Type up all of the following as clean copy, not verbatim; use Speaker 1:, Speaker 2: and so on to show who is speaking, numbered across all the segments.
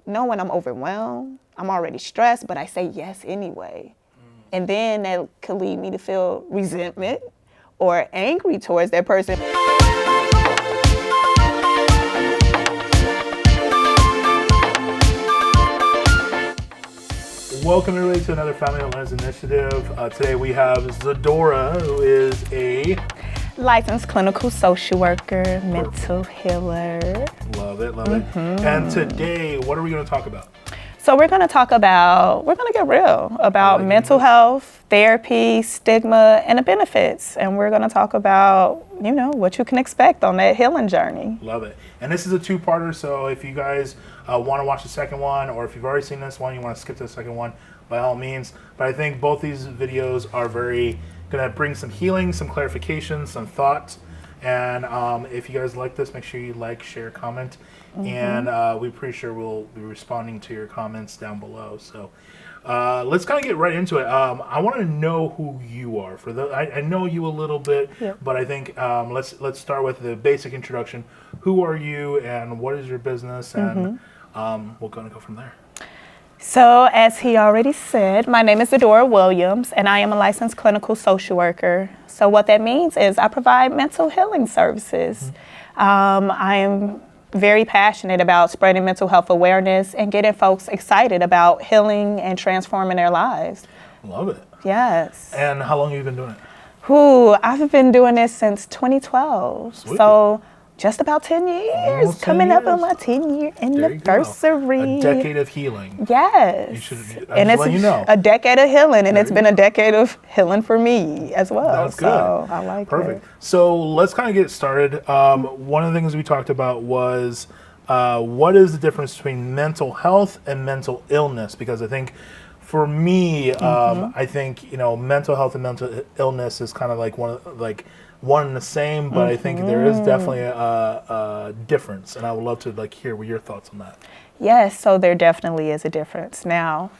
Speaker 1: know when I'm overwhelmed, I'm already stressed, but I say yes anyway. And then that could lead me to feel resentment or angry towards that person.
Speaker 2: Welcome everybody to another Family that Learns initiative. Today we have Zadora, who is a
Speaker 1: licensed clinical social worker, mental healer.
Speaker 2: Love it. And today, what are we going to talk about?
Speaker 1: So we're going to get real about mental health, therapy, stigma, and the benefits. And we're going to talk about, what you can expect on that healing journey.
Speaker 2: Love it. And this is a two-parter, so if you guys want to watch the second one, or if you've already seen this one, you want to skip to the second one, by all means. But I think both these videos are going to bring some healing, some clarification, some thought. And if you guys like this, make sure you like, share, comment. And we're pretty sure we'll be responding to your comments down below. So let's kind of get right into it. I want to know who you are. I know you a little bit, but I think let's start with the basic introduction. Who are you, and what is your business? And we're going to go from there.
Speaker 1: So, as he already said, my name is Zadora Williams, and I am a licensed clinical social worker. So what that means is I provide mental healing services. I am very passionate about spreading mental health awareness and getting folks excited about healing and transforming their lives.
Speaker 2: Love it.
Speaker 1: Yes.
Speaker 2: And how long have you been doing it?
Speaker 1: I've been doing this since 2012.
Speaker 2: Sweet.
Speaker 1: So just about 10 years.
Speaker 2: Almost 10
Speaker 1: coming up on
Speaker 2: years.
Speaker 1: my 10-year
Speaker 2: There you go.
Speaker 1: anniversary.
Speaker 2: A decade of healing.
Speaker 1: Yes.
Speaker 2: And it's
Speaker 1: a decade of healing, and it's been a decade of healing for me as well.
Speaker 2: That's good.
Speaker 1: So I like
Speaker 2: Perfect.
Speaker 1: it.
Speaker 2: So let's kind of get started. One of the things we talked about was what is the difference between mental health and mental illness? Because I think for me, I think mental health and mental illness is kind of like one and the same, but I think there is definitely a difference, and I would love to hear what your thoughts on that.
Speaker 1: Yes, so there definitely is a difference. Now,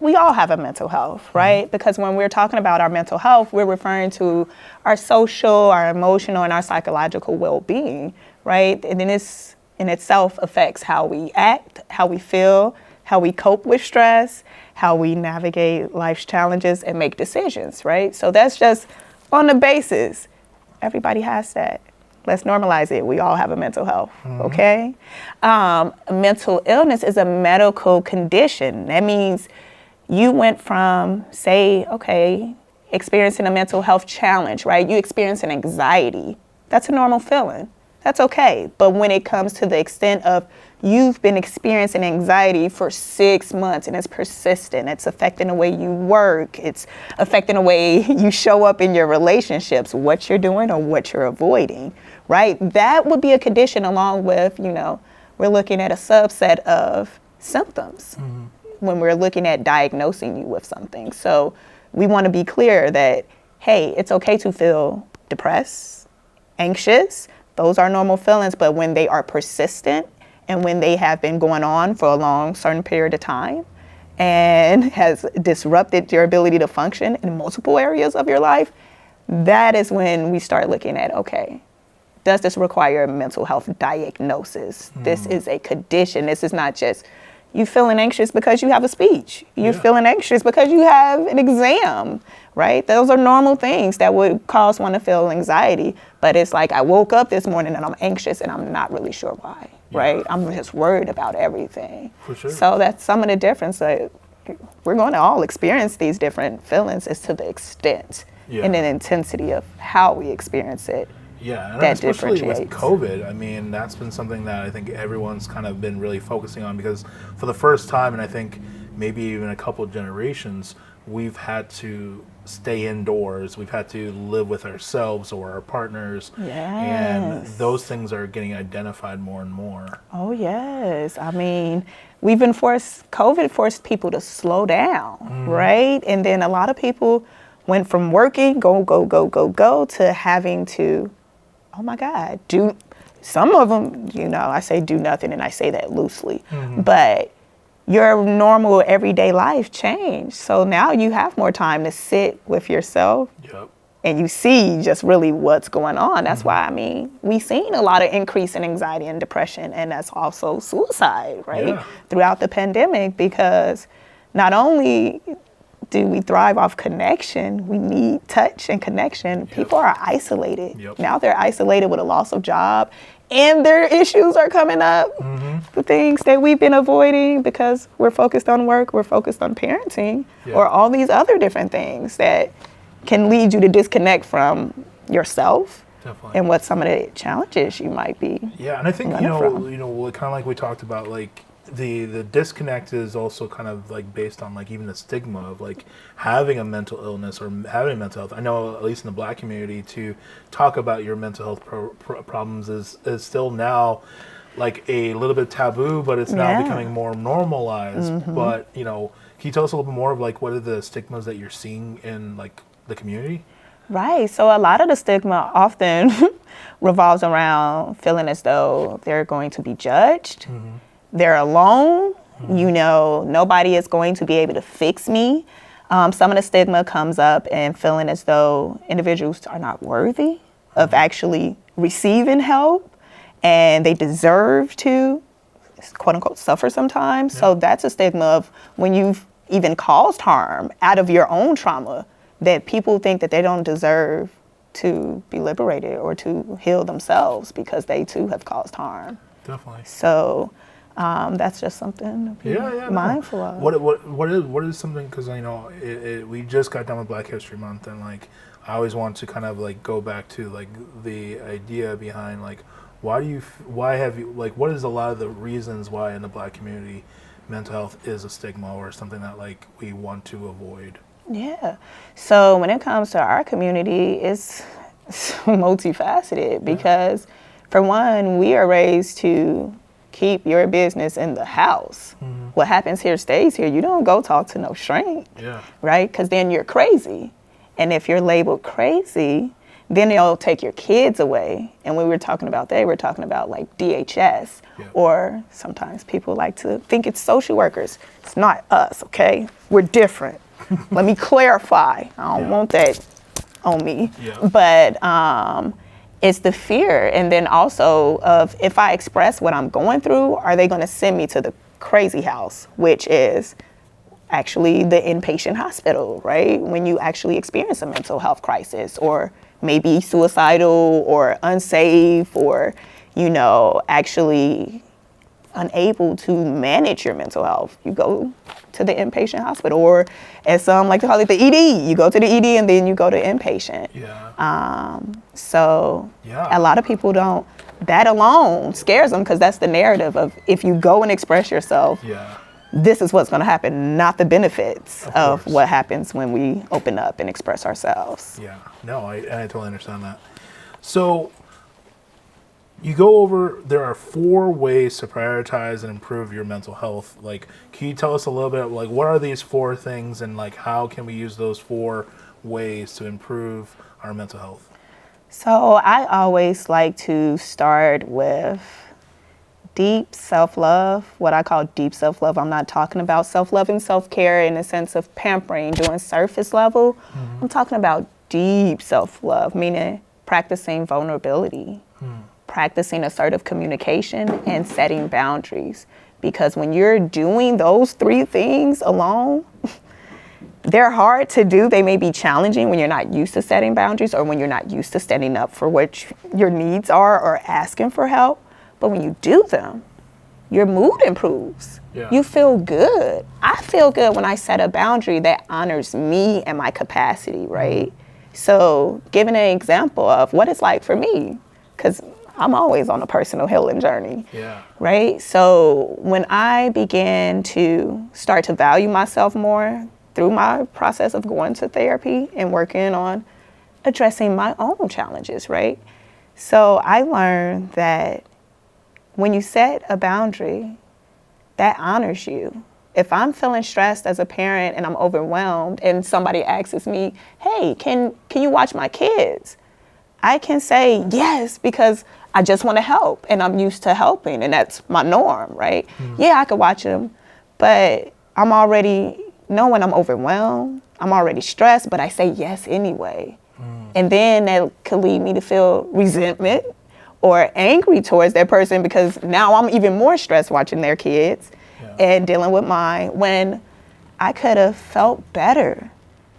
Speaker 1: we all have a mental health, right? Because when we're talking about our mental health, we're referring to our social, our emotional, and our psychological well-being, right? And then this in itself affects how we act, how we feel, how we cope with stress, how we navigate life's challenges and make decisions, right? So that's just on the basis. Everybody has that. Let's normalize it. We all have a mental health, okay? Mental illness is a medical condition. That means you went from, experiencing a mental health challenge, right? You experience an anxiety. That's a normal feeling. That's okay. But when it comes to the extent of you've been experiencing anxiety for 6 months and it's persistent, it's affecting the way you work, it's affecting the way you show up in your relationships, what you're doing or what you're avoiding, right? That would be a condition along with, we're looking at a subset of symptoms when we're looking at diagnosing you with something. So we want to be clear that, hey, it's okay to feel depressed, anxious. Those are normal feelings, but when they are persistent and when they have been going on for a long certain period of time and has disrupted your ability to function in multiple areas of your life, that is when we start looking at, does this require a mental health diagnosis? This is a condition. This is not just you feeling anxious because you have a speech. You're feeling anxious because you have an exam, right? Those are normal things that would cause one to feel anxiety. But it's like I woke up this morning and I'm anxious and I'm not really sure why, right? I'm just worried about everything.
Speaker 2: For sure.
Speaker 1: So that's some of the difference. We're going to all experience these different feelings as to the extent and the intensity of how we experience it.
Speaker 2: Yeah, and especially with COVID, that's been something that I think everyone's kind of been really focusing on, because for the first time, and I think maybe even a couple of generations, we've had to stay indoors. We've had to live with ourselves or our partners.
Speaker 1: Yes.
Speaker 2: And those things are getting identified more and more.
Speaker 1: Oh, yes. COVID forced people to slow down, right? And then a lot of people went from working, go, to having to, oh my God, some of them, I say do nothing, and I say that loosely, but your normal everyday life changed. So now you have more time to sit with yourself, and you see just really what's going on. That's why, I mean, we've seen a lot of increase in anxiety and depression, and that's also suicide, right?
Speaker 2: Yeah.
Speaker 1: Throughout the pandemic, because not only do we thrive off connection, we need touch and connection. People are isolated.
Speaker 2: Yep.
Speaker 1: Now they're isolated with a loss of job, and their issues are coming up. The things that we've been avoiding because we're focused on work, we're focused on parenting,
Speaker 2: Yeah.
Speaker 1: or all these other different things that can lead you to disconnect from yourself.
Speaker 2: Definitely.
Speaker 1: And what some of the challenges you might be.
Speaker 2: Yeah, and I think
Speaker 1: running from.
Speaker 2: kind of like we talked about, like the disconnect is also kind of like based on like even the stigma of like having a mental illness or having mental health. I know at least in the Black community to talk about your mental health problems is still now like a little bit taboo, but it's now
Speaker 1: Yeah.
Speaker 2: becoming more normalized. But can you tell us a little bit more of like what are the stigmas that you're seeing in like the community?
Speaker 1: Right. So a lot of the stigma often revolves around feeling as though they're going to be judged. They're alone. Nobody is going to be able to fix me. Some of the stigma comes up in feeling as though individuals are not worthy of actually receiving help, and they deserve to, quote unquote, suffer sometimes. So that's a stigma of when you've even caused harm out of your own trauma, that people think that they don't deserve to be liberated or to heal themselves because they too have caused harm.
Speaker 2: Definitely.
Speaker 1: So that's just something to be mindful of.
Speaker 2: What is something, because we just got done with Black History Month, and like I always want to kind of like go back to like the idea behind like what is a lot of the reasons why in the Black community mental health is a stigma or something that like we want to avoid.
Speaker 1: Yeah. So when it comes to our community, it's multifaceted because, for one, we are raised to keep your business in the house. What happens here stays here. You don't go talk to no shrink, right? Because then you're crazy. And if you're labeled crazy, then they'll take your kids away. And when we were talking about that, we're talking about like DHS, or sometimes people like to think it's social workers. It's not us, okay? We're different. Let me clarify. I don't want that on me. But it's the fear. And then also of if I express what I'm going through, are they going to send me to the crazy house, which is actually the inpatient hospital, right? When you actually experience a mental health crisis, or maybe suicidal or unsafe, or, actually unable to manage your mental health, you go to the inpatient hospital, or as some like to call it, the ED. You go to the ED and then you go to inpatient. A lot of people don't, that alone scares them because that's the narrative of if you go and express yourself, this is what's going to happen, not the benefits of what happens when we open up and express ourselves.
Speaker 2: I totally understand that. So you go over, there are 4 ways to prioritize and improve your mental health. Like, can you tell us a little bit, like, what are these 4 things, and like, how can we use those 4 ways to improve our mental health?
Speaker 1: So I always like to start with deep self-love, what I call deep self-love. I'm not talking about self-love and self-care in the sense of pampering, doing surface level. I'm talking about deep self-love, meaning practicing vulnerability, practicing assertive communication, and setting boundaries. Because when you're doing those 3 things alone, they're hard to do. They may be challenging when you're not used to setting boundaries, or when you're not used to standing up for what your needs are or asking for help. But when you do them, your mood improves. You feel good. I feel good when I set a boundary that honors me and my capacity, right? So giving an example of what it's like for me, because I'm always on a personal healing journey, right? So when I began to start to value myself more through my process of going to therapy and working on addressing my own challenges, right? So I learned that when you set a boundary, that honors you. If I'm feeling stressed as a parent and I'm overwhelmed and somebody asks me, hey, can you watch my kids? I can say yes, because I just want to help and I'm used to helping and that's my norm, right? Yeah, I could watch them, but I'm already knowing I'm overwhelmed, I'm already stressed, but I say yes anyway. And then that could lead me to feel resentment or angry towards that person because now I'm even more stressed watching their kids and dealing with mine when I could have felt better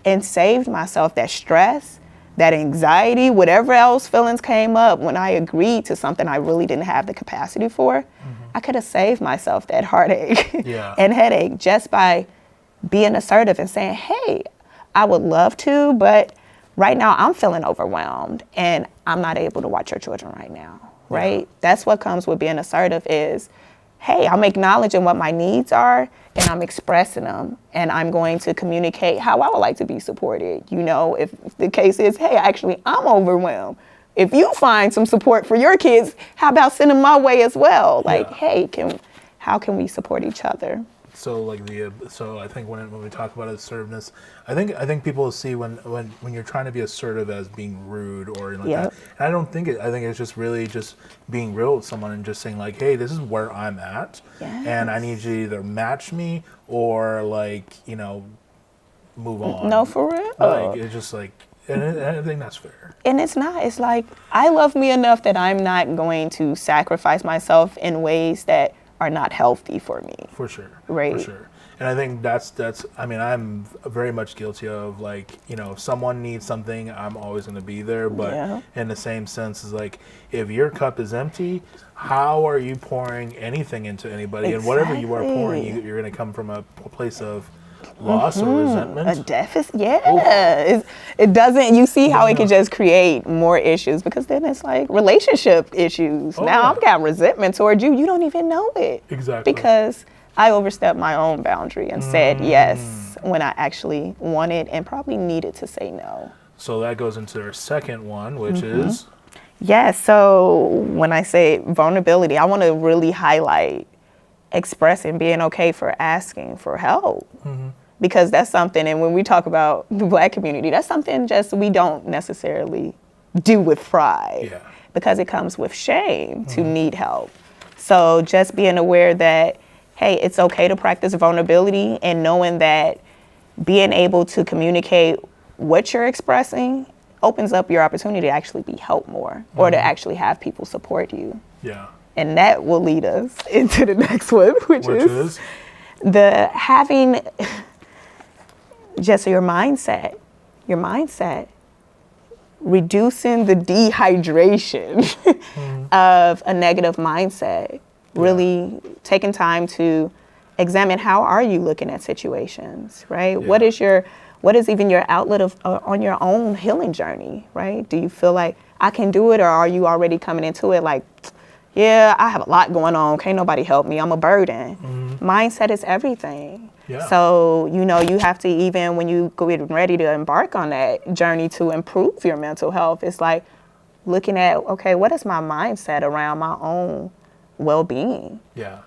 Speaker 1: and saved myself that stress, that anxiety, whatever else feelings came up when I agreed to something I really didn't have the capacity for. I could have saved myself that heartache and headache just by being assertive and saying, hey, I would love to, but right now I'm feeling overwhelmed and I'm not able to watch your children right now, right? That's what comes with being assertive is, hey, I'm acknowledging what my needs are and I'm expressing them and I'm going to communicate how I would like to be supported. You know, if the case is, hey, actually I'm overwhelmed. If you find some support for your kids, how about send them my way as well? Like, hey, how can we support each other?
Speaker 2: So I think when we talk about assertiveness, I think people see when you're trying to be assertive as being rude or like that. And I don't think I think it's just really just being real with someone and just saying like, hey, this is where I'm at, and I need you to either match me or like move on.
Speaker 1: No, for real.
Speaker 2: Like it's just like, and I think that's fair.
Speaker 1: And it's not. It's like I love me enough that I'm not going to sacrifice myself in ways that are not healthy for me.
Speaker 2: For sure.
Speaker 1: Right.
Speaker 2: For sure. And I think that's I mean, I'm very much guilty of like, if someone needs something, I'm always going to be there. But in the same sense is like, if your cup is empty, how are you pouring anything into anybody? And whatever you are pouring, you're going to come from a place of loss or resentment.
Speaker 1: A deficit. It doesn't, you see how it can just create more issues because then it's like relationship issues. Now I've got resentment towards you. You don't even know it.
Speaker 2: Exactly.
Speaker 1: Because I overstepped my own boundary and said yes when I actually wanted and probably needed to say no.
Speaker 2: So that goes into our second one, which is?
Speaker 1: So when I say vulnerability, I want to really highlight expressing, being okay for asking for help. Because that's something, and when we talk about the Black community, that's something just we don't necessarily do with pride. Because it comes with shame to need help. So just being aware that, hey, it's okay to practice vulnerability and knowing that being able to communicate what you're expressing opens up your opportunity to actually be helped more or to actually have people support you. And that will lead us into the next one, which is the having just your mindset, reducing the dehydration of a negative mindset, really taking time to examine how are you looking at situations, right? What is even your outlet on your own healing journey, right? Do you feel like I can do it, or are you already coming into it like, yeah, I have a lot going on. Can't nobody help me. I'm a burden. Mindset is everything. So, you have to, even when you get ready to embark on that journey to improve your mental health, it's like looking at, okay, what is my mindset around my own well-being?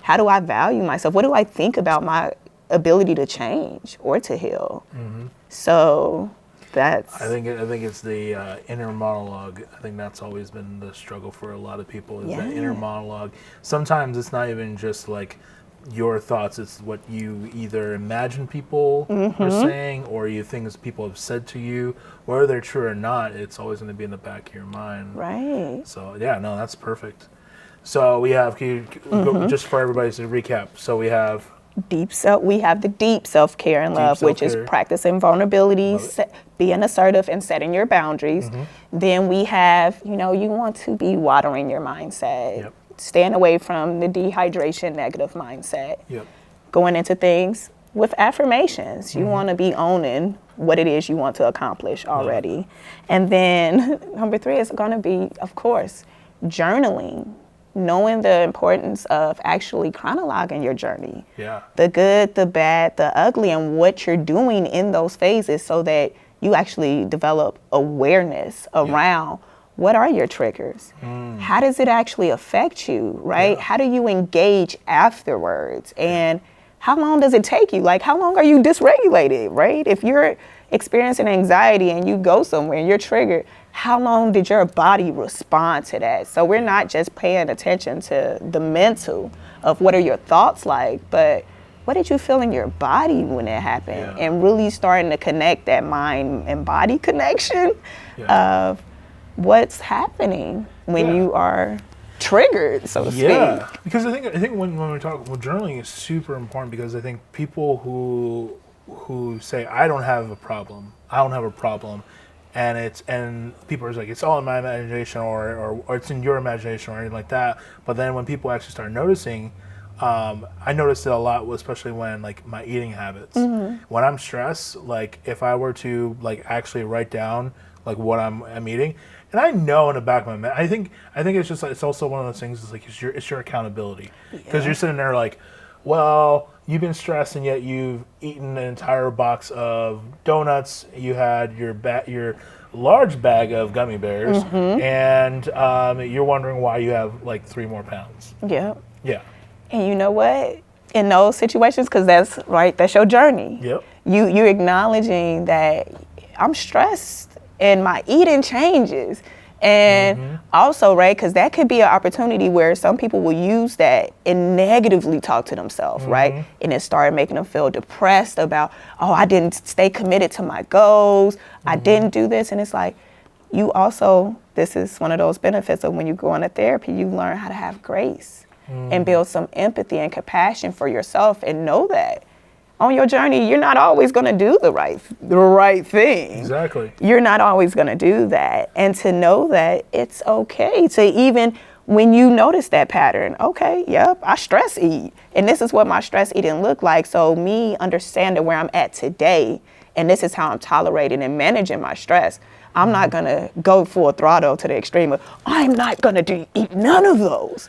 Speaker 1: How do I value myself? What do I think about my ability to change or to heal? So that's...
Speaker 2: I think it's the inner monologue. I think that's always been the struggle for a lot of people is that inner monologue. Sometimes it's not even just like your thoughts, it's what you either imagine people are saying or you things people have said to you, whether they're true or not, it's always going to be in the back of your mind.
Speaker 1: Right.
Speaker 2: So that's perfect. So we have, just for everybody to recap, so we have
Speaker 1: we have the deep self-care and love, which is practicing vulnerability, being assertive and setting your boundaries. Then we have, you want to be watering your mindset, staying away from the dehydration negative mindset, going into things with affirmations. You want to be owning what it is you want to accomplish already. And then number 3 is going to be, of course, journaling. Knowing the importance of actually chronologing your journey. The good, the bad, the ugly, and what you're doing in those phases so that you actually develop awareness around what are your triggers? How does it actually affect you, right? How do you engage afterwards? And how long does it take you? Like, how long are you dysregulated, right? If you're experiencing anxiety and you go somewhere and you're triggered, how long did your body respond to that? So we're not just paying attention to the mental of what are your thoughts like, but what did you feel in your body when it happened? And really starting to connect that mind and body connection of what's happening when you are triggered, so to speak.
Speaker 2: Because I think when we talk, journaling is super important, because I think people who say I don't have a problem, and people are like, it's all in my imagination, or it's in your imagination, or anything like that. But then when people actually start noticing, I noticed it a lot, especially when like my eating habits. When I'm stressed, like if I were to like actually write down like what I'm eating, and I know in the back of my mind, I think it's just like, it's also one of those things. It's like it's your accountability, because you're sitting there like, well, you've been stressed and yet you've eaten an entire box of donuts. You had your large bag of gummy bears, and you're wondering why you have like 3 more pounds.
Speaker 1: Yeah.
Speaker 2: Yeah.
Speaker 1: And you know what? In those situations, because that's your journey.
Speaker 2: Yep.
Speaker 1: You're acknowledging that I'm stressed and my eating changes. And also, right, because that could be an opportunity where some people will use that and negatively talk to themselves, right? And it started making them feel depressed about, oh, I didn't stay committed to my goals. I didn't do this. And it's like, you also, this is one of those benefits of when you go into therapy, you learn how to have grace and build some empathy and compassion for yourself, and know that on your journey, you're not always going to do the right thing.
Speaker 2: Exactly.
Speaker 1: You're not always going to do that. And to know that it's okay to, even when you notice that pattern, okay, yep, I stress eat. And this is what my stress eating look like. So me understanding where I'm at today, and this is how I'm tolerating and managing my stress. I'm not going to go full throttle to the extreme of, I'm not going to eat none of those.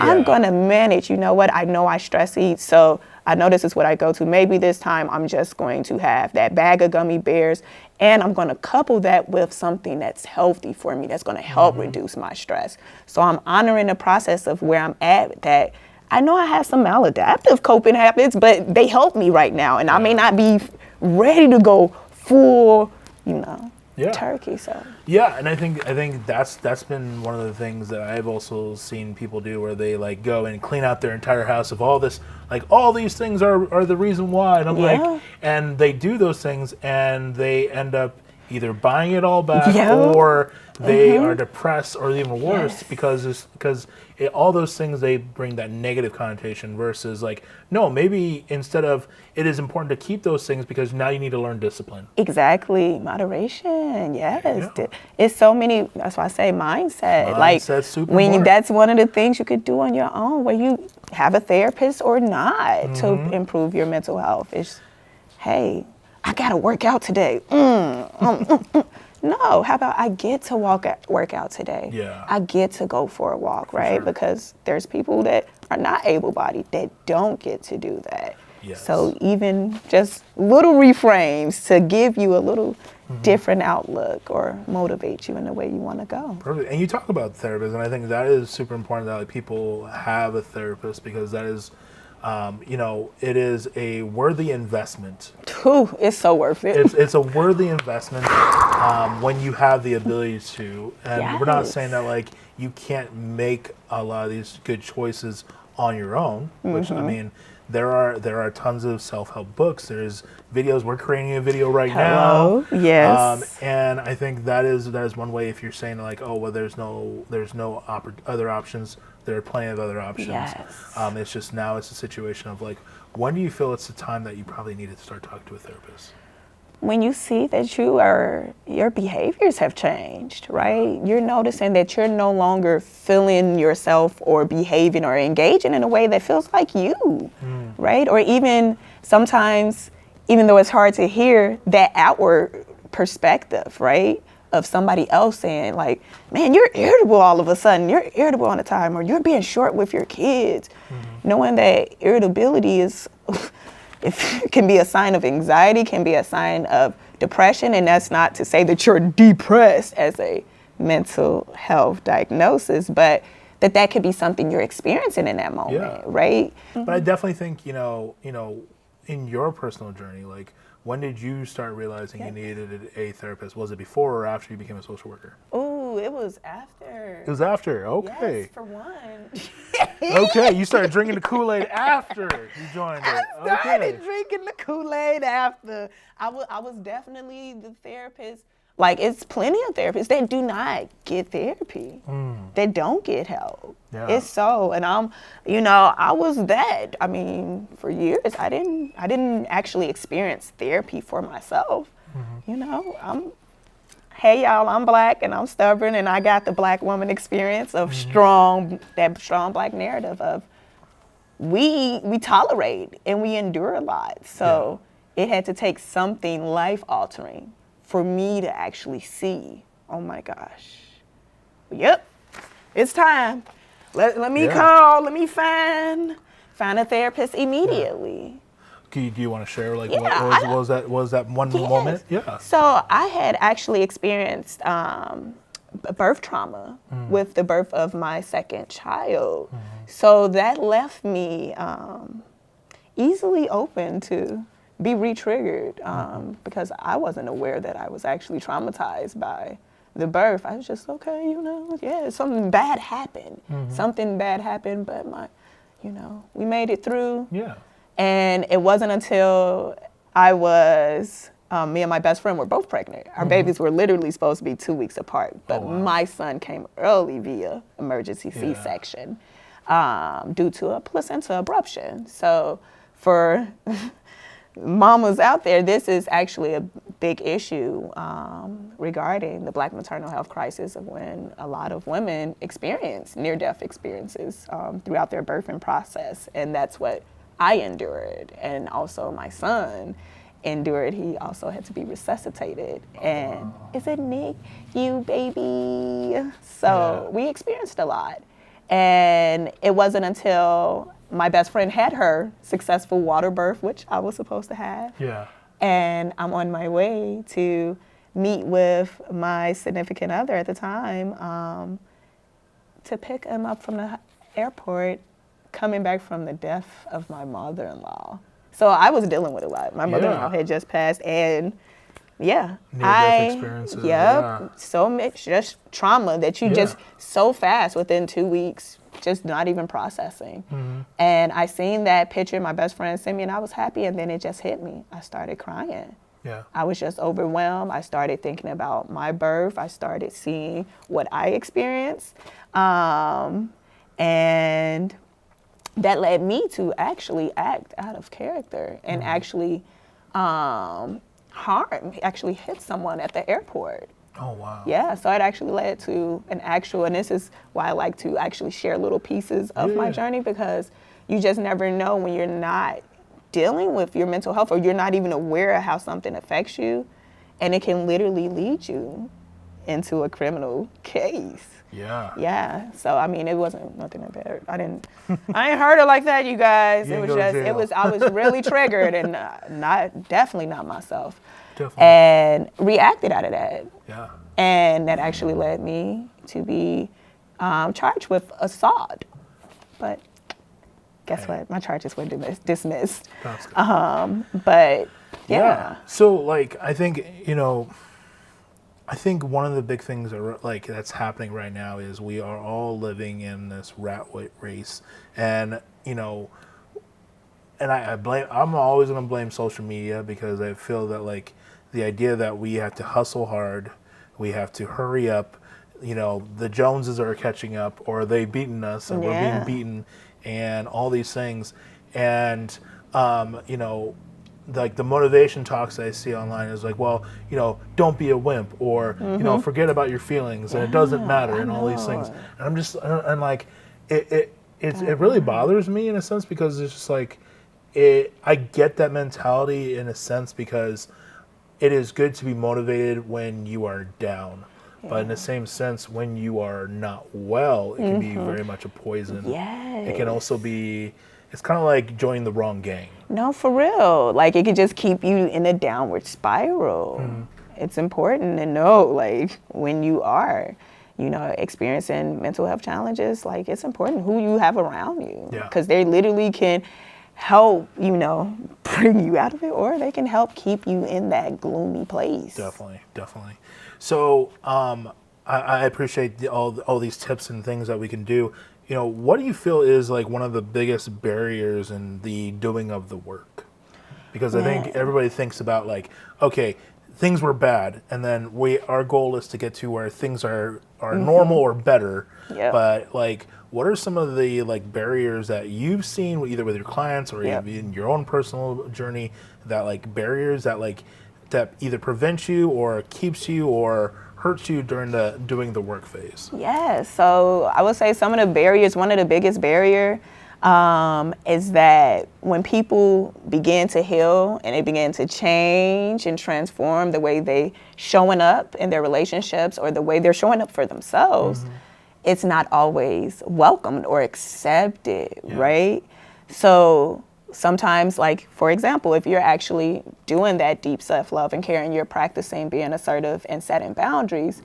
Speaker 1: I'm going to manage. You know what? I know I stress eat, so I know this is what I go to. Maybe this time I'm just going to have that bag of gummy bears, and I'm going to couple that with something that's healthy for me, that's going to help reduce my stress. So I'm honoring the process of where I'm at, that I know I have some maladaptive coping habits, but they help me right now. And I may not be ready to go full, turkey. So
Speaker 2: and I think that's been one of the things that I've also seen people do, where they like go and clean out their entire house of all this, like all these things are the reason why. And I'm like, and they do those things and they end up either buying it all back or they are depressed, or even worse, because all those things, they bring that negative connotation, versus like, no, maybe instead of, it is important to keep those things because now you need to learn discipline.
Speaker 1: Exactly. Moderation. Yes. It's so many, that's why I say mindset. Like
Speaker 2: super important.
Speaker 1: That's one of the things you could do on your own, where you have a therapist or not, to improve your mental health. It's, hey, I got to work out today. No, how about I get to work out today?
Speaker 2: Yeah.
Speaker 1: I get to go for a walk, right?
Speaker 2: Sure.
Speaker 1: Because there's people that are not able-bodied that don't get to do that.
Speaker 2: Yes.
Speaker 1: So even just little reframes to give you a little different outlook, or motivate you in the way you want to go.
Speaker 2: Perfect. And you talk about therapists, and I think that is super important that like, people have a therapist, because that is, it is a worthy investment.
Speaker 1: It's so worth it.
Speaker 2: It's a worthy investment when you have the ability to. And we're not saying that like you can't make a lot of these good choices on your own, which I mean, there are tons of self-help books. There's videos. We're creating a video right now.
Speaker 1: Yes.
Speaker 2: And I think that is one way. If you're saying like, oh well, there's no other options. There are plenty of other options.
Speaker 1: Yes.
Speaker 2: It's just now it's a situation of like, when do you feel it's the time that you probably need to start talking to a therapist?
Speaker 1: When you see that your behaviors have changed, right? You're noticing that you're no longer feeling yourself or behaving or engaging in a way that feels like you, right? Or even sometimes, even though it's hard to hear, that outward perspective, right? Of somebody else saying like, man, you're irritable all of a sudden, you're irritable all the time, or you're being short with your kids. Knowing that irritability is, it can be a sign of anxiety, can be a sign of depression, and that's not to say that you're depressed as a mental health diagnosis, but that could be something you're experiencing in that moment, right?
Speaker 2: But I definitely think, in your personal journey, like, when did you start realizing you needed a therapist? Was it before or after you became a social worker?
Speaker 1: Ooh, Ooh, it was after.
Speaker 2: It was after. Okay.
Speaker 1: Yes, for one.
Speaker 2: Okay, you started drinking the Kool-Aid after you joined it.
Speaker 1: I started
Speaker 2: Okay.
Speaker 1: drinking the Kool-Aid after. I was definitely the therapist. Like, it's plenty of therapists that do not get therapy. They don't get help.
Speaker 2: Yeah.
Speaker 1: It's so, and I was that. I mean, for years, I didn't actually experience therapy for myself. Hey y'all, I'm black and I'm stubborn and I got the black woman experience of that strong black narrative of we tolerate and we endure a lot. So it had to take something life altering for me to actually see, oh my gosh, yep, it's time. Let me call, let me find a therapist immediately.
Speaker 2: Do you want to share what
Speaker 1: Yeah,
Speaker 2: was that one moment? Yeah.
Speaker 1: So I had actually experienced birth trauma with the birth of my second child. So that left me easily open to be re-triggered because I wasn't aware that I was actually traumatized by the birth. I was just, okay, something bad happened. Something bad happened, but we made it through.
Speaker 2: Yeah.
Speaker 1: And it wasn't until I was, me and my best friend were both pregnant. Our babies were literally supposed to be 2 weeks apart, but my son came early via emergency C-section due to a placenta abruption. So for mamas out there, this is actually a big issue regarding the Black maternal health crisis of when a lot of women experience near-death experiences throughout their birthing process. And that's what I endured, and also my son endured. He also had to be resuscitated. And is it Nick, you baby? So we experienced a lot. And it wasn't until my best friend had her successful water birth, which I was supposed to have.
Speaker 2: Yeah.
Speaker 1: And I'm on my way to meet with my significant other at the time to pick him up from the airport, coming back from the death of my mother-in-law. So I was dealing with a lot. My mother-in-law had just passed, and
Speaker 2: near-death experiences.
Speaker 1: So much just trauma that you just so fast within 2 weeks, just not even processing. And I seen that picture my best friend sent me, and I was happy, and then it just hit me. I started crying.
Speaker 2: Yeah.
Speaker 1: I was just overwhelmed. I started thinking about my birth. I started seeing what I experienced. And that led me to actually act out of character and actually actually hit someone at the airport.
Speaker 2: Oh, wow.
Speaker 1: Yeah, so it actually led to an actual, and this is why I like to actually share little pieces of my journey, because you just never know when you're not dealing with your mental health or you're not even aware of how something affects you, and it can literally lead you into a criminal case.
Speaker 2: Yeah.
Speaker 1: Yeah. So I mean, it wasn't nothing like that. I ain't heard it like that, you guys. It was just, I was really triggered and definitely not myself.
Speaker 2: Definitely.
Speaker 1: And reacted out of that.
Speaker 2: Yeah.
Speaker 1: And that actually led me to be charged with assault. But guess what? My charges were dismissed.
Speaker 2: That's good.
Speaker 1: But yeah.
Speaker 2: So like, I think, I think one of the big things that's happening right now is we are all living in this rat race, and I'm always going to blame social media, because I feel that the idea that we have to hustle hard, we have to hurry up, the Joneses are catching up, or they've beaten us and we're being beaten, and all these things, and the motivation talks I see online is don't be a wimp, or forget about your feelings, and it doesn't matter, and all these things. And I'm just, and it really bothers me in a sense, because it's just I get that mentality in a sense, because it is good to be motivated when you are down. But in the same sense, when you are not well, it can be very much a poison.
Speaker 1: Yes.
Speaker 2: It can also be, it's kind of like joining the wrong gang.
Speaker 1: No, for real. It could just keep you in a downward spiral. It's important to know, when you are, experiencing mental health challenges, it's important who you have around you. Because they literally can help, bring you out of it, or they can help keep you in that gloomy place.
Speaker 2: Definitely. So, I appreciate all these tips and things that we can do. You know, what do you feel is like one of the biggest barriers in the doing of the work? Because I think everybody thinks about like, okay, things were bad, and then our goal is to get to where things are normal or better.
Speaker 1: Yep.
Speaker 2: But like, what are some of the like barriers that you've seen either with your clients or
Speaker 1: Yep.
Speaker 2: in your own personal journey, that like barriers that like that either prevent you or keeps you or hurts you during doing the work phase?
Speaker 1: Yeah, so I would say some of the barriers, one of the biggest barrier is that when people begin to heal and they begin to change and transform the way they showing up in their relationships or the way they're showing up for themselves, it's not always welcomed or accepted, right? So sometimes, like, for example, if you're actually doing that deep self-love and care and you're practicing being assertive and setting boundaries,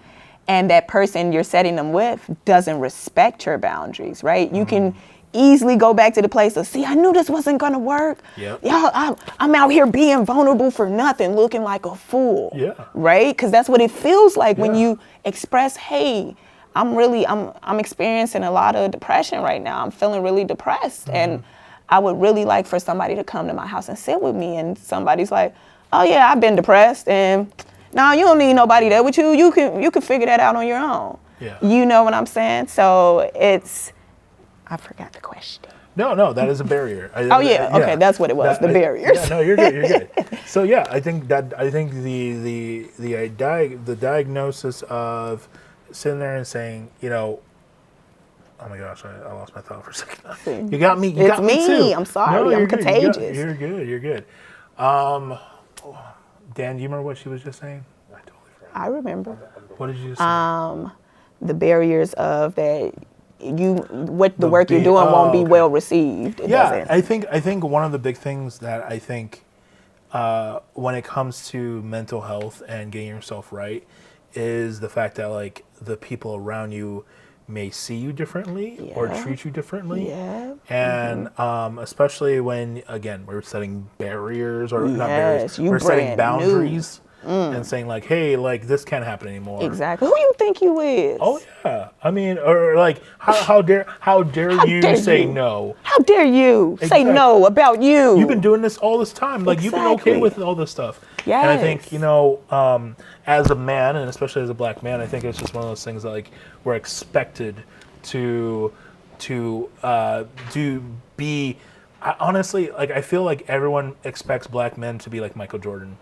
Speaker 1: and that person you're setting them with doesn't respect your boundaries, right? You can easily go back to the place of, see, I knew this wasn't gonna work.
Speaker 2: Yep.
Speaker 1: Y'all, I'm out here being vulnerable for nothing, looking like a fool.
Speaker 2: Yeah.
Speaker 1: Right? Because that's what it feels like when
Speaker 2: Yeah.
Speaker 1: you express, hey, I'm experiencing a lot of depression right now. I'm feeling really depressed. And I would really like for somebody to come to my house and sit with me. And somebody's like, oh yeah, I've been depressed. And no, you don't need nobody there with you. You can figure that out on your own.
Speaker 2: Yeah.
Speaker 1: You know what I'm saying? So I forgot the question.
Speaker 2: No, that is a barrier.
Speaker 1: Oh yeah, okay, that's what it was. The barriers.
Speaker 2: Yeah, no, you're good. You're good. So yeah, I think the diagnosis of sitting there and saying, you know, oh my gosh, I lost my thought for a second. You got me. You
Speaker 1: It's
Speaker 2: got me too.
Speaker 1: me. I'm sorry.
Speaker 2: No,
Speaker 1: I'm
Speaker 2: you're good.
Speaker 1: contagious.
Speaker 2: You're good. You're good. Dan, do you remember what she was just saying? I totally forgot.
Speaker 1: I remember.
Speaker 2: What did you just say?
Speaker 1: The barriers of that the work you're
Speaker 2: be-
Speaker 1: doing won't be
Speaker 2: okay.
Speaker 1: well received. It
Speaker 2: Yeah,
Speaker 1: doesn't.
Speaker 2: I think one of the big things that I think when it comes to mental health and getting yourself right is the fact that like the people around you may see you differently or
Speaker 1: Yeah.
Speaker 2: treat you differently.
Speaker 1: Yeah.
Speaker 2: And especially when, again, we're setting barriers or not barriers,
Speaker 1: Yes, you
Speaker 2: we're setting
Speaker 1: brand new.
Speaker 2: boundaries and saying like, hey, like this can't happen anymore.
Speaker 1: Exactly. Who you think you is?
Speaker 2: Oh yeah, I mean, or like, how dare you
Speaker 1: dare
Speaker 2: say
Speaker 1: you.
Speaker 2: no?
Speaker 1: How dare you say
Speaker 2: Exactly.
Speaker 1: no about you?
Speaker 2: You've been doing this all this time. Like, you've been okay
Speaker 1: Exactly.
Speaker 2: with all this stuff. And I think,
Speaker 1: Yes.
Speaker 2: you know, as a man, and especially as a black man, I think it's just one of those things that, like, we're expected to be. Honestly, like, I feel like everyone expects black men to be like Michael Jordan,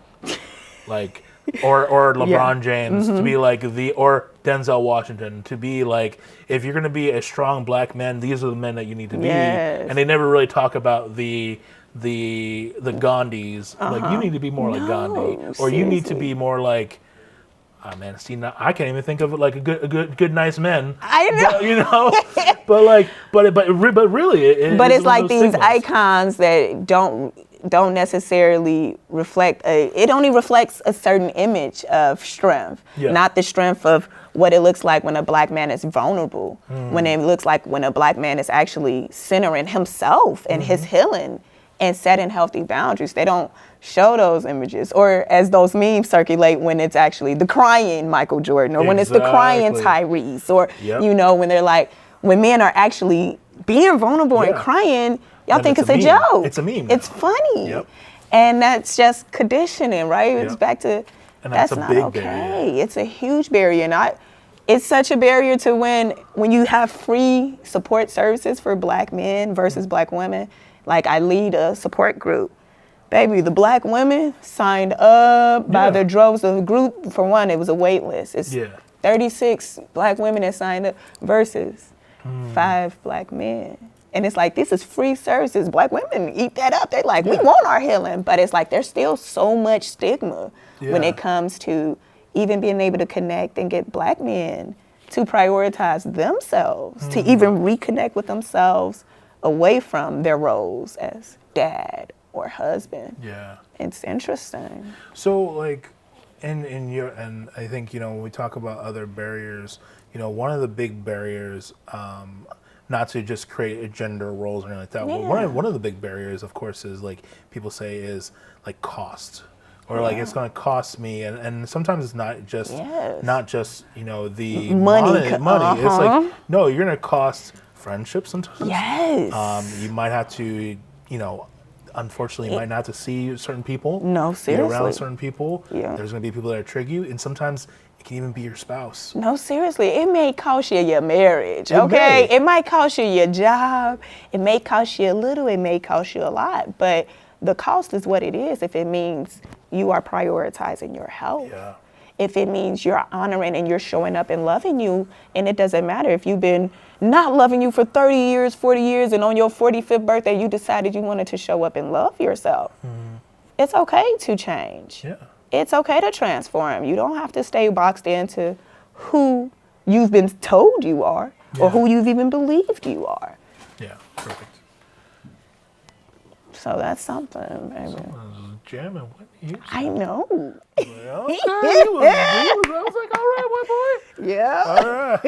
Speaker 2: like, or LeBron James to be like or Denzel Washington to be like, if you're gonna be a strong black man, these are the men that you need to be.
Speaker 1: Yes.
Speaker 2: And they never really talk about the Gandhis. Like, you need to be more like Gandhi, or you need to
Speaker 1: seriously.
Speaker 2: be more like. Oh man, see, now I can't even think of it like a good, nice men.
Speaker 1: I know.
Speaker 2: But, you know, but really,
Speaker 1: But it's
Speaker 2: one of
Speaker 1: like
Speaker 2: those
Speaker 1: these
Speaker 2: stigmas.
Speaker 1: icons that don't necessarily reflect it only reflects a certain image of strength,
Speaker 2: Yeah.
Speaker 1: not the strength of what it looks like when a black man is vulnerable,
Speaker 2: Mm.
Speaker 1: when it looks like when a black man is actually centering himself and his
Speaker 2: Mm-hmm.
Speaker 1: healing and setting healthy boundaries. They don't show those images, or as those memes circulate, when it's actually the crying Michael Jordan, or when it's the crying
Speaker 2: Exactly.
Speaker 1: Tyrese, or
Speaker 2: Yep.
Speaker 1: you know, when they're like, when men are actually being vulnerable and
Speaker 2: Yeah.
Speaker 1: crying, y'all
Speaker 2: And
Speaker 1: think
Speaker 2: it's
Speaker 1: it's
Speaker 2: a
Speaker 1: a
Speaker 2: meme.
Speaker 1: joke.
Speaker 2: It's a meme
Speaker 1: It's
Speaker 2: now.
Speaker 1: funny.
Speaker 2: Yep.
Speaker 1: And that's just conditioning, right? It's
Speaker 2: Yep.
Speaker 1: back to
Speaker 2: And that's a
Speaker 1: not
Speaker 2: big
Speaker 1: okay.
Speaker 2: barrier.
Speaker 1: It's a huge barrier. And it's such a barrier to when you have free support services for black men versus black women. Like, I lead a support group. Baby, the black women signed up by
Speaker 2: Yeah.
Speaker 1: the droves of the group. For one, it was a wait list. It's
Speaker 2: Yeah.
Speaker 1: 36 black women that signed up versus
Speaker 2: Hmm.
Speaker 1: 5 black men. And it's like, this is free services. Black women eat that up. They're like, we
Speaker 2: Yeah.
Speaker 1: want our healing. But it's like, there's still so much stigma when
Speaker 2: Yeah.
Speaker 1: it comes to even being able to connect and get black men to prioritize themselves, to even reconnect with themselves away from their roles as dad or husband.
Speaker 2: Yeah.
Speaker 1: It's interesting.
Speaker 2: So like, and I think, you know, when we talk about other barriers, you know, one of the big barriers, not to just create a gender roles or anything like that, but
Speaker 1: Yeah.
Speaker 2: one of the big barriers, of course, is like people say is like cost. or like it's going to cost me, and sometimes it's not just
Speaker 1: Yes.
Speaker 2: not just the
Speaker 1: Money.
Speaker 2: money. It's like no, you're going to cost friendships sometimes.
Speaker 1: Yes.
Speaker 2: You might have to unfortunately you might not have to see certain people.
Speaker 1: No,
Speaker 2: Be around
Speaker 1: seriously.
Speaker 2: certain people.
Speaker 1: Yeah.
Speaker 2: There's going to be people that trigger you, and sometimes it can even be your spouse.
Speaker 1: No, seriously, it may cost you your marriage,
Speaker 2: It
Speaker 1: okay?
Speaker 2: may.
Speaker 1: It might cost you your job. It may cost you a little, it may cost you a lot. But the cost is what it is if it means you are prioritizing your health.
Speaker 2: Yeah.
Speaker 1: If it means you're honoring and you're showing up and loving you, and it doesn't matter if you've been not loving you for 30 years, 40 years, and on your 45th birthday, you decided you wanted to show up and love yourself. It's okay to change.
Speaker 2: Yeah.
Speaker 1: It's okay to transform. You don't have to stay boxed into who you've been told you are or
Speaker 2: Yeah.
Speaker 1: who you've even believed you are.
Speaker 2: Yeah. Perfect.
Speaker 1: So that's something, baby.
Speaker 2: Jamming. What you?
Speaker 1: I know.
Speaker 2: Well, I was like, all right, my boy.
Speaker 1: Yeah.
Speaker 2: All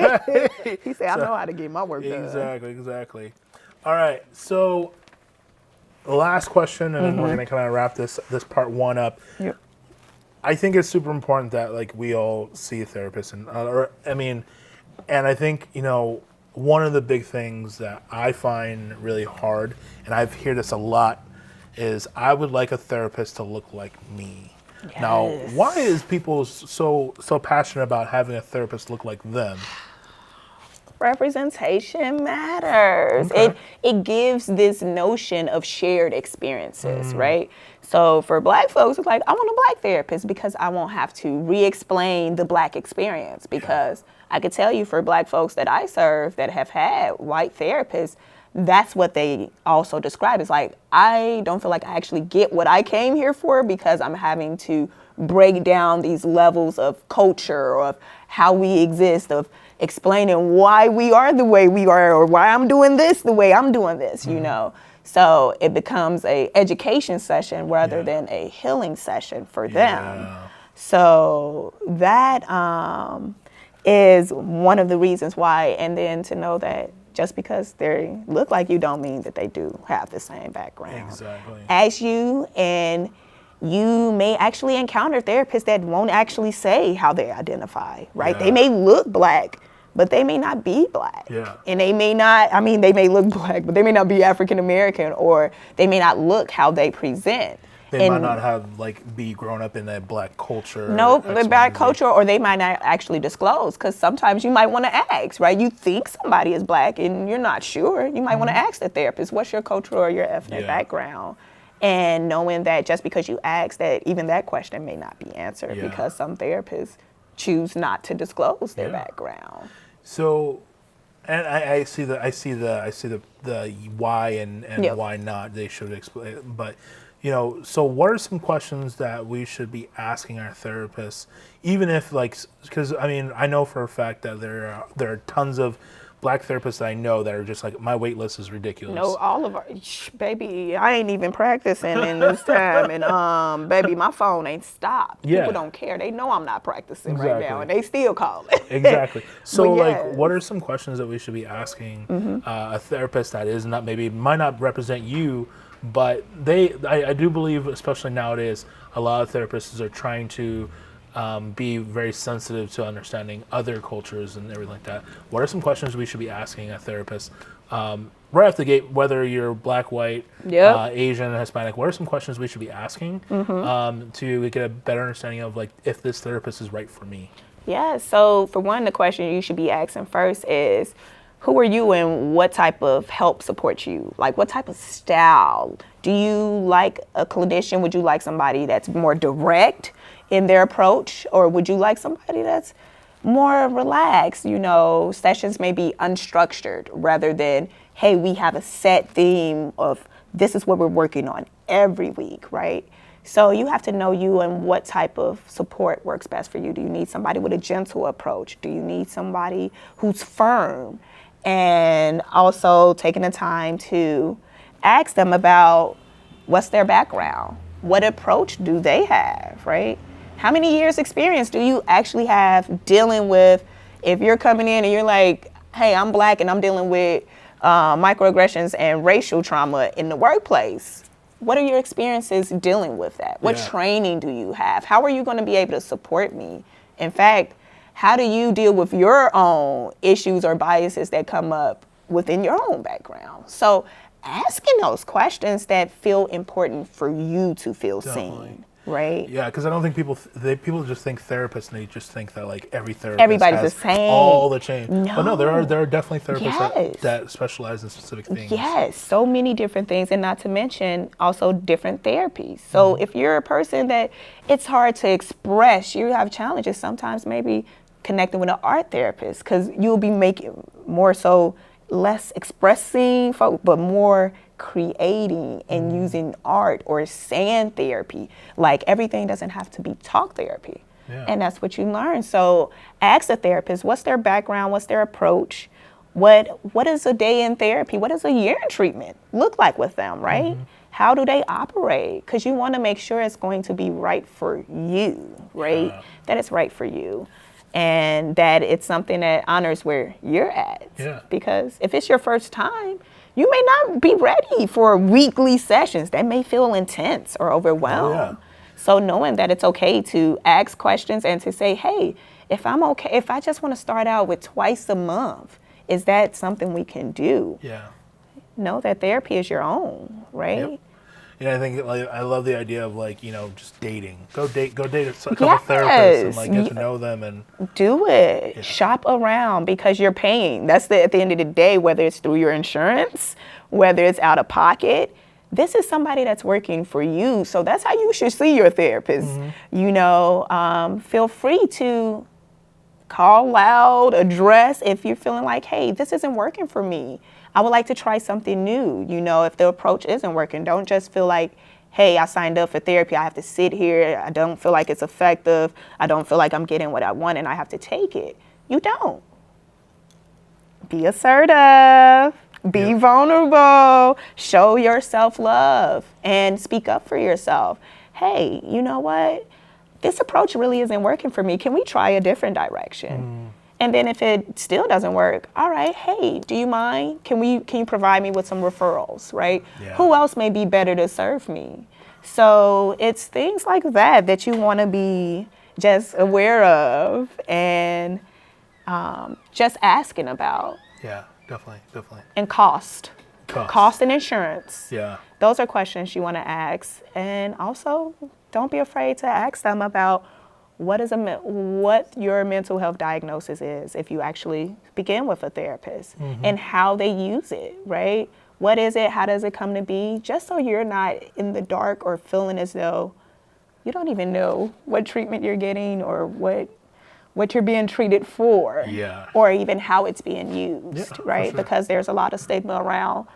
Speaker 2: right.
Speaker 1: He said, I know how to get my work done.
Speaker 2: Exactly. All right. So, the last question, and then we're gonna kind of wrap this part one up.
Speaker 1: Yep.
Speaker 2: I think it's super important that like we all see a therapist, and and I think one of the big things that I find really hard, and I've heard this a lot, is I would like a therapist to look like me. Now,
Speaker 1: Yes.
Speaker 2: why is people so passionate about having a therapist look like them?
Speaker 1: Representation matters.
Speaker 2: Okay.
Speaker 1: It gives this notion of shared experiences, right? So for Black folks, it's like, I want a Black therapist because I won't have to re-explain the Black experience. Because I could tell you for Black folks that I serve that have had white therapists, that's what they also describe. It's like, I don't feel like I actually get what I came here for because I'm having to break down these levels of culture or of how we exist, of explaining why we are the way we are or why I'm doing this the way I'm doing this, So it becomes a education session rather than a healing session for them.
Speaker 2: Yeah.
Speaker 1: So that is one of the reasons why, and then to know that just because they look like you don't mean that they do have the same background
Speaker 2: Exactly.
Speaker 1: as you, and you may actually encounter therapists that won't actually say how they identify, right?
Speaker 2: Yeah.
Speaker 1: They may look Black, but they may not be Black.
Speaker 2: Yeah.
Speaker 1: And they may not, they may look Black, but they may not be African American, or they may not look how they present.
Speaker 2: They might
Speaker 1: And-
Speaker 2: not have be grown up in that Black culture.
Speaker 1: Nope,
Speaker 2: X,
Speaker 1: the
Speaker 2: Y,
Speaker 1: Black
Speaker 2: and Z.
Speaker 1: culture, or they might not actually disclose, because sometimes you might want to ask, right? You think somebody is Black and you're not sure. You might want to ask the therapist, what's your cultural or your ethnic
Speaker 2: Yeah.
Speaker 1: background? And knowing that just because you ask that, even that question may not be answered
Speaker 2: Yeah.
Speaker 1: because some therapists choose not to disclose their
Speaker 2: Yeah.
Speaker 1: background.
Speaker 2: So, and I see the why and
Speaker 1: Yeah.
Speaker 2: why not they should explain. But so what are some questions that we should be asking our therapists, even if because I know for a fact that there are tons of Black therapists that I know that are just like, my wait list is ridiculous.
Speaker 1: No, all of our, baby, I ain't even practicing in this time. And baby, my phone ain't stopped.
Speaker 2: Yeah.
Speaker 1: People don't care. They know I'm not practicing right
Speaker 2: Exactly.
Speaker 1: now, and they still call it.
Speaker 2: Exactly. So,
Speaker 1: But yes.
Speaker 2: what are some questions that we should be asking a therapist that is not might not represent you, but I do believe, especially nowadays, a lot of therapists are trying to be very sensitive to understanding other cultures and everything like that. What are some questions we should be asking a therapist right off the gate, whether you're Black, white,
Speaker 1: Yep.
Speaker 2: Asian, Hispanic? What are some questions we should be asking to get a better understanding of if this therapist is right for me?
Speaker 1: Yeah, so for one, the question you should be asking first is, who are you and what type of help supports you? Like, what type of style? Do you like a clinician? Would you like somebody that's more direct in their approach? Or would you like somebody that's more relaxed? Sessions may be unstructured rather than, hey, we have a set theme of this is what we're working on every week, right? So you have to know you and what type of support works best for you. Do you need somebody with a gentle approach? Do you need somebody who's firm? And also taking the time to ask them about what's their background? What approach do they have, right? How many years experience do you actually have dealing with, if you're coming in and you're like, hey, I'm Black and I'm dealing with microaggressions and racial trauma in the workplace? What are your experiences dealing with that? What
Speaker 2: Yeah.
Speaker 1: training do you have? How are you going to be able to support me? In fact, how do you deal with your own issues or biases that come up within your own background? So asking those questions that feel important for you to feel
Speaker 2: Definitely.
Speaker 1: seen, right?
Speaker 2: Yeah, because I don't think people just think therapists, and they just think that like every therapist
Speaker 1: Everybody's
Speaker 2: has
Speaker 1: the same.
Speaker 2: all the change. But no, there
Speaker 1: No.
Speaker 2: are definitely therapists
Speaker 1: Yes.
Speaker 2: that specialize in specific things.
Speaker 1: Yes, so many different things, and not to mention also different therapies. So if you're a person that it's hard to express, you have challenges sometimes, maybe connecting with an art therapist, because you'll be making more so less expressing, but more creating and using art or sand therapy. Like everything doesn't have to be talk therapy.
Speaker 2: Yeah.
Speaker 1: And that's what you learn. So ask a therapist, what's their background, what's their approach? What is a day in therapy? What does a year in treatment look like with them, right? How do they operate? Because you want to make sure it's going to be right for you, right?
Speaker 2: Yeah.
Speaker 1: That it's right for you. And that it's something that honors where you're at.
Speaker 2: Yeah.
Speaker 1: Because if it's your first time, you may not be ready for weekly sessions. That may feel intense or overwhelmed.
Speaker 2: Oh, yeah.
Speaker 1: So knowing that it's okay to ask questions and to say, hey, if I just want to start out with twice a month, is that something we can do?
Speaker 2: Yeah.
Speaker 1: Know that therapy is your own, right?
Speaker 2: Yep. Yeah, I think like I love the idea of like, just dating. Go date a couple
Speaker 1: Yes.
Speaker 2: therapists and like get to know them and
Speaker 1: Do it. Shop around because you're paying. That's at the end of the day, whether it's through your insurance, whether it's out of pocket. This is somebody that's working for you. So that's how you should see your therapist. Feel free to call loud, address if you're feeling like, hey, this isn't working for me. I would like to try something new. If the approach isn't working, don't just feel like, hey, I signed up for therapy. I have to sit here. I don't feel like it's effective. I don't feel like I'm getting what I want and I have to take it. You don't. Be assertive. Be
Speaker 2: Yep.
Speaker 1: vulnerable. Show your self-love and speak up for yourself. Hey, you know what? This approach really isn't working for me. Can we try a different direction? And then if it still doesn't work, all right, hey, do you mind? Can you provide me with some referrals, right?
Speaker 2: Yeah.
Speaker 1: Who else may be better to serve me? So it's things like that you want to be just aware of and just asking about.
Speaker 2: yeah, definitely.
Speaker 1: And cost and insurance.
Speaker 2: Yeah.
Speaker 1: Those are questions you want to ask. And also, don't be afraid to ask them about what your mental health diagnosis is if you actually begin with a therapist and how they use it, right? What is it? How does it come to be? Just so you're not in the dark or feeling as though you don't even know what treatment you're getting or what you're being treated for,
Speaker 2: Yeah.
Speaker 1: or even how it's being used,
Speaker 2: Yeah, for
Speaker 1: right?
Speaker 2: sure.
Speaker 1: Because there's a lot of stigma around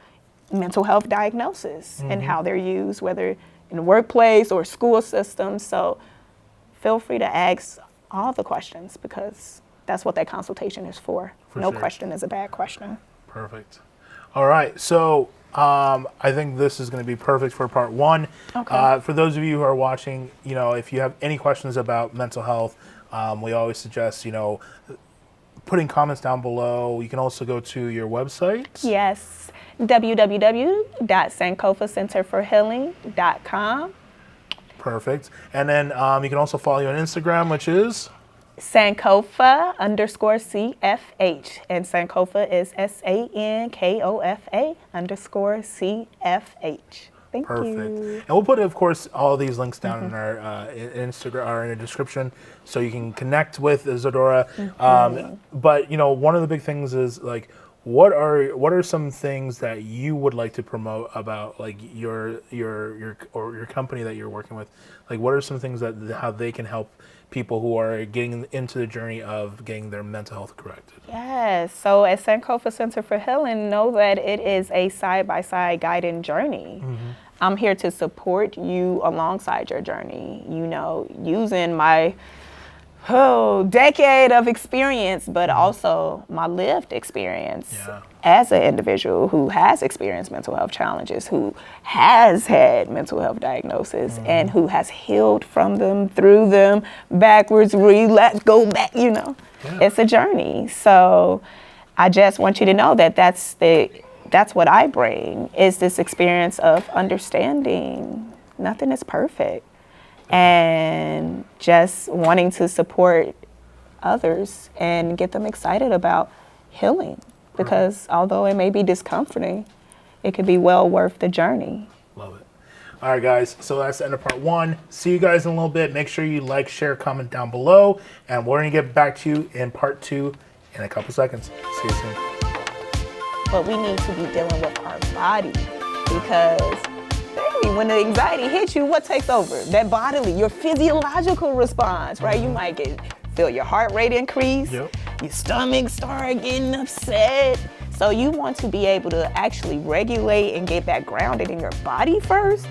Speaker 1: mental health diagnosis and how they're used, whether in the workplace or school systems. So feel free to ask all the questions because that's what that consultation is for. No
Speaker 2: sure.
Speaker 1: question is a bad question.
Speaker 2: Perfect. All right. So I think this is going to be perfect for part one.
Speaker 1: Okay.
Speaker 2: For those of you who are watching, if you have any questions about mental health, we always suggest, putting comments down below. You can also go to your website.
Speaker 1: Yes, www.sankofacenterforhealing.com.
Speaker 2: Perfect. And then you can also follow you on Instagram, which is?
Speaker 1: Sankofa_CFH. And Sankofa is SANKOFA_CFH. Thank
Speaker 2: Perfect.
Speaker 1: you.
Speaker 2: And we'll put, of course, all these links down in our Instagram or in the description so you can connect with Isadora. But, one of the big things is like, what are some things that you would like to promote about like your company that you're working with? Like, what are some things that how they can help people who are getting into the journey of getting their mental health corrected?
Speaker 1: Yes. So at Sankofa Center for Healing, know that it is a side-by-side guided journey. I'm here to support you alongside your journey, using my decade of experience, but also my lived experience
Speaker 2: Yeah.
Speaker 1: as an individual who has experienced mental health challenges, who has had mental health diagnosis, and who has healed from them, through them, backwards, relapse, go back,
Speaker 2: Yeah.
Speaker 1: It's a journey. So I just want you to know that that's the that's what I bring, is this experience of understanding nothing is perfect, and just wanting to support others and get them excited about healing, because although it may be discomforting, it could be well worth the journey.
Speaker 2: Love it. All right, guys. So that's the end of part 1. See you guys in a little bit. Make sure you like, share, comment down below. And we're going to get back to you in part 2 in a couple seconds. See you soon.
Speaker 1: But we need to be dealing with our body, because baby, when the anxiety hits you, what takes over? That bodily, your physiological response, right? You might feel your heart rate increase, your stomach start getting upset. So you want to be able to actually regulate and get back grounded in your body first,